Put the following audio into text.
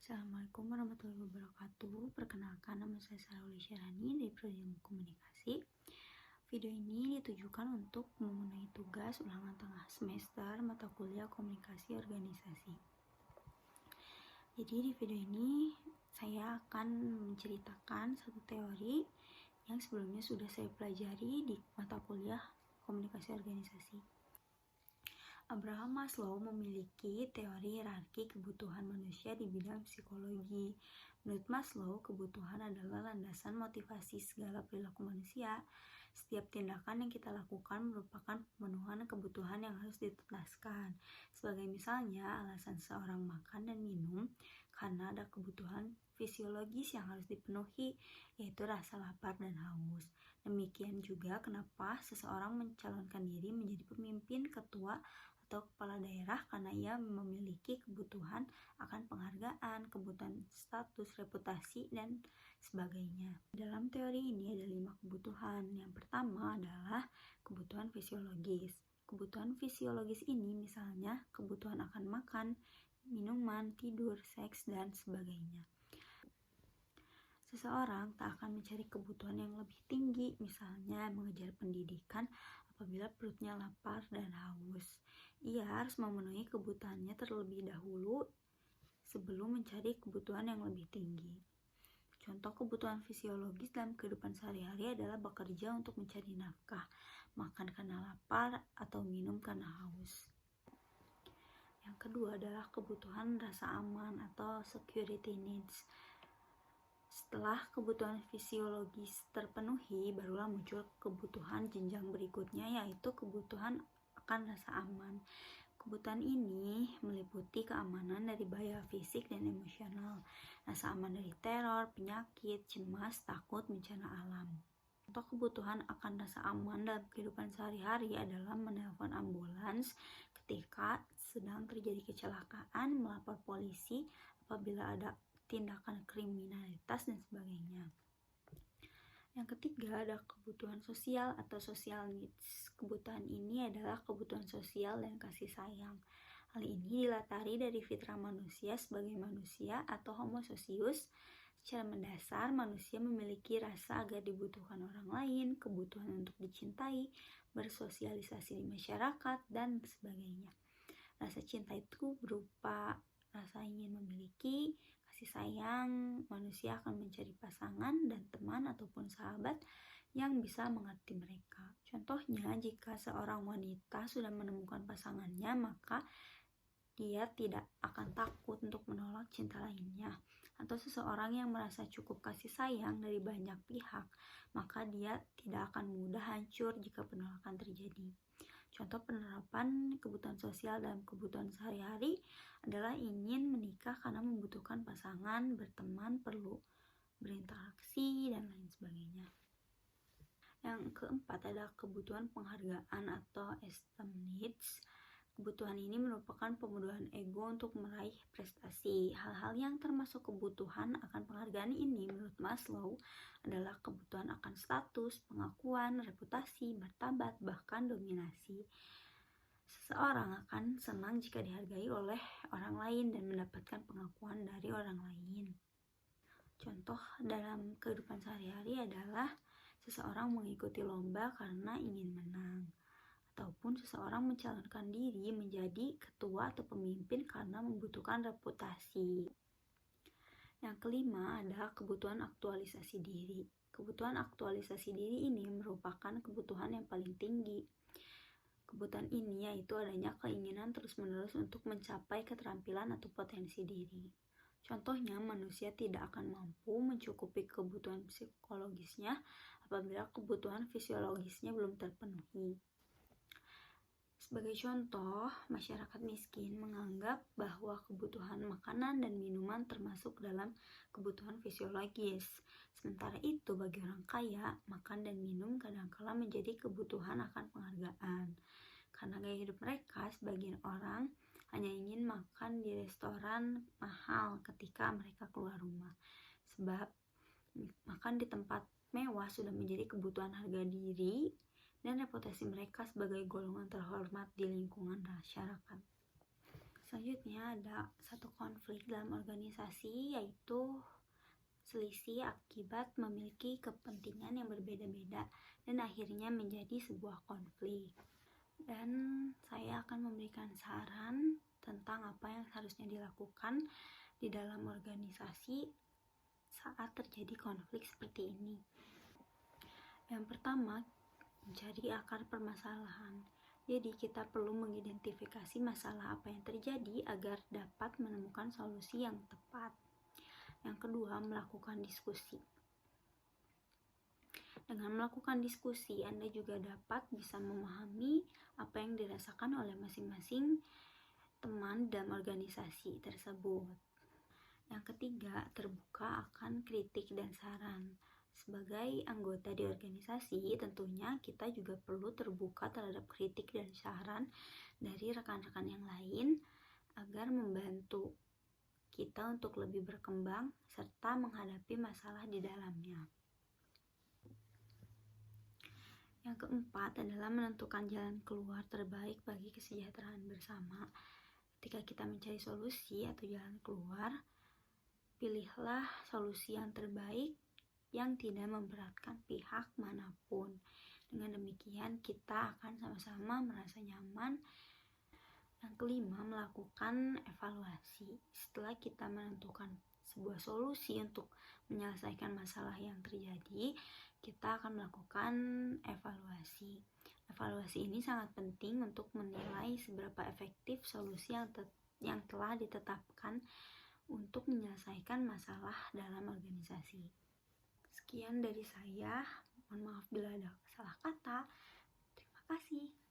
Assalamualaikum warahmatullahi wabarakatuh. Perkenalkan, nama saya Sarahuli Syarani dari Prodi Ilmu Komunikasi. Video ini ditujukan untuk memenuhi tugas ulangan tengah semester mata kuliah Komunikasi Organisasi. Jadi di video ini saya akan menceritakan satu teori yang sebelumnya sudah saya pelajari di mata kuliah Komunikasi Organisasi. Abraham Maslow memiliki teori hierarki kebutuhan manusia di bidang psikologi. Menurut Maslow, kebutuhan adalah landasan motivasi segala perilaku manusia. Setiap tindakan yang kita lakukan merupakan pemenuhan kebutuhan yang harus ditetaskan. Sebagai misalnya, alasan seorang makan dan minum karena ada kebutuhan fisiologis yang harus dipenuhi, yaitu rasa lapar dan haus. Demikian juga kenapa seseorang mencalonkan diri menjadi pemimpin, ketua, atau kepala daerah karena ia memiliki kebutuhan akan penghargaan, kebutuhan status, reputasi, dan sebagainya. Dalam teori ini ada 5 kebutuhan. Yang pertama adalah kebutuhan fisiologis. Kebutuhan fisiologis ini misalnya kebutuhan akan makan, minuman, tidur, seks, dan sebagainya. Seseorang tak akan mencari kebutuhan yang lebih tinggi, misalnya mengejar pendidikan apabila perutnya lapar dan haus. Ia harus memenuhi kebutuhannya terlebih dahulu sebelum mencari kebutuhan yang lebih tinggi. Contoh kebutuhan fisiologis dalam kehidupan sehari-hari adalah bekerja untuk mencari nafkah, makan karena lapar, atau minum karena haus. Yang kedua adalah kebutuhan rasa aman atau security needs. Setelah kebutuhan fisiologis terpenuhi, barulah muncul kebutuhan jenjang berikutnya, yaitu kebutuhan akan rasa aman. Kebutuhan ini meliputi keamanan dari bahaya fisik dan emosional, rasa aman dari teror, penyakit, cemas, takut, bencana alam. Untuk kebutuhan akan rasa aman dalam kehidupan sehari-hari adalah menelpon ambulans ketika sedang terjadi kecelakaan, melapor polisi apabila ada tindakan kriminalitas, dan sebagainya. Yang ketiga ada kebutuhan sosial atau social needs. Kebutuhan ini adalah kebutuhan sosial dan kasih sayang. Hal ini dilatari dari fitrah manusia sebagai manusia atau homo socius. Secara mendasar, manusia memiliki rasa agar dibutuhkan orang lain, kebutuhan untuk dicintai, bersosialisasi di masyarakat, dan sebagainya. Rasa cinta itu berupa rasa ingin memiliki, kasih sayang. Manusia akan mencari pasangan dan teman ataupun sahabat yang bisa mengerti mereka. Contohnya, jika seorang wanita sudah menemukan pasangannya, maka dia tidak akan takut untuk menolak cinta lainnya. Atau seseorang yang merasa cukup kasih sayang dari banyak pihak, maka dia tidak akan mudah hancur jika penolakan terjadi. Contoh penerapan kebutuhan sosial dalam kebutuhan sehari-hari adalah ingin menikah karena membutuhkan pasangan, berteman, perlu berinteraksi, dan lain sebagainya. Yang keempat adalah kebutuhan penghargaan atau esteem needs. Kebutuhan ini merupakan pemenuhan ego untuk meraih prestasi. Hal-hal yang termasuk kebutuhan akan penghargaan ini menurut Maslow adalah kebutuhan akan status, pengakuan, reputasi, martabat, bahkan dominasi. Seseorang akan senang jika dihargai oleh orang lain dan mendapatkan pengakuan dari orang lain. Contoh dalam kehidupan sehari-hari adalah seseorang mengikuti lomba karena ingin menang, ataupun seseorang mencalonkan diri menjadi ketua atau pemimpin karena membutuhkan reputasi. Yang kelima adalah kebutuhan aktualisasi diri. Kebutuhan aktualisasi diri ini merupakan kebutuhan yang paling tinggi. Kebutuhan ini yaitu adanya keinginan terus-menerus untuk mencapai keterampilan atau potensi diri. Contohnya, manusia tidak akan mampu mencukupi kebutuhan psikologisnya apabila kebutuhan fisiologisnya belum terpenuhi. Sebagai contoh, masyarakat miskin menganggap bahwa kebutuhan makanan dan minuman termasuk dalam kebutuhan fisiologis. Sementara itu, bagi orang kaya, makan dan minum kadangkala menjadi kebutuhan akan penghargaan. Karena gaya hidup mereka, sebagian orang hanya ingin makan di restoran mahal ketika mereka keluar rumah. Sebab makan di tempat mewah sudah menjadi kebutuhan harga diri dan reputasi mereka sebagai golongan terhormat di lingkungan masyarakat. Selanjutnya ada satu konflik dalam organisasi, yaitu selisih akibat memiliki kepentingan yang berbeda-beda dan akhirnya menjadi sebuah konflik. Dan saya akan memberikan saran tentang apa yang harusnya dilakukan di dalam organisasi saat terjadi konflik seperti ini. Yang pertama, mencari akar permasalahan. Jadi kita perlu mengidentifikasi masalah apa yang terjadi agar dapat menemukan solusi yang tepat. Yang kedua, melakukan diskusi. Dengan melakukan diskusi, Anda juga dapat bisa memahami apa yang dirasakan oleh masing-masing teman dalam organisasi tersebut. Yang ketiga, terbuka akan kritik dan saran. Sebagai anggota di organisasi, tentunya kita juga perlu terbuka terhadap kritik dan saran dari rekan-rekan yang lain agar membantu kita untuk lebih berkembang serta menghadapi masalah di dalamnya. Yang keempat adalah menentukan jalan keluar terbaik bagi kesejahteraan bersama. Ketika kita mencari solusi atau jalan keluar, pilihlah solusi yang terbaik yang tidak memberatkan pihak manapun. Dengan demikian kita akan sama-sama merasa nyaman. Yang kelima, melakukan evaluasi. Setelah kita menentukan sebuah solusi untuk menyelesaikan masalah yang terjadi, kita akan melakukan evaluasi. Evaluasi ini sangat penting untuk menilai seberapa efektif solusi yang telah ditetapkan untuk menyelesaikan masalah dalam organisasi. Sekian dari saya, mohon maaf bila ada salah kata. Terima kasih.